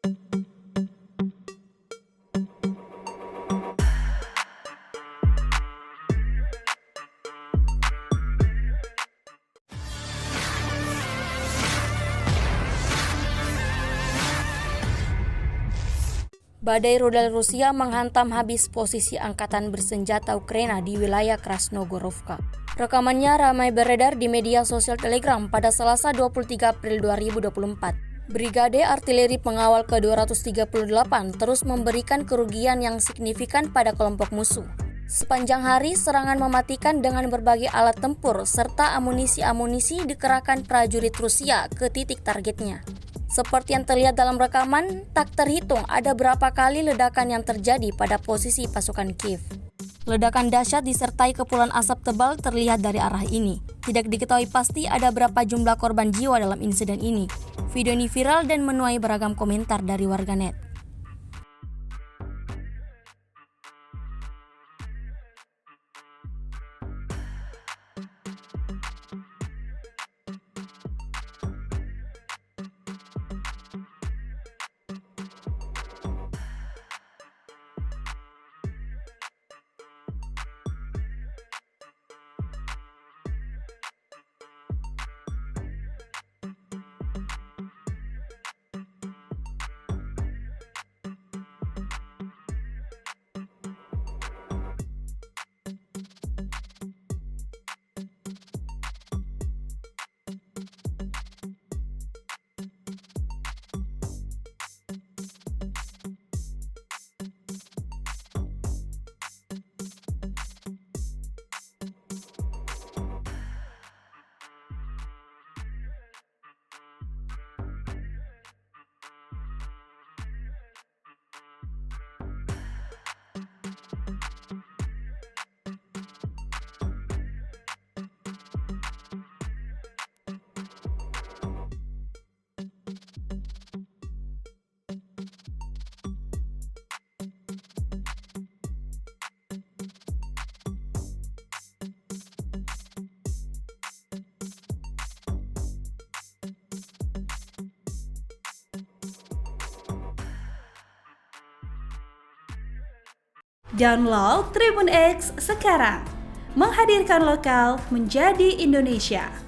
Badai rudal Rusia menghantam habis posisi angkatan bersenjata Ukraina di wilayah Krasnogorovka. Rekamannya ramai beredar di media sosial Telegram pada Selasa 23 April 2024. Brigade Artileri Pengawal ke-238 terus memberikan kerugian yang signifikan pada kelompok musuh. Sepanjang hari, serangan mematikan dengan berbagai alat tempur serta amunisi-amunisi dikerahkan prajurit Rusia ke titik targetnya. Seperti yang terlihat dalam rekaman, tak terhitung ada berapa kali ledakan yang terjadi pada posisi pasukan Kiev. Ledakan dahsyat disertai kepulan asap tebal terlihat dari arah ini. Tidak diketahui pasti ada berapa jumlah korban jiwa dalam insiden ini. Video ini viral dan menuai beragam komentar dari warganet. Download Tribun X sekarang, menghadirkan lokal menjadi Indonesia.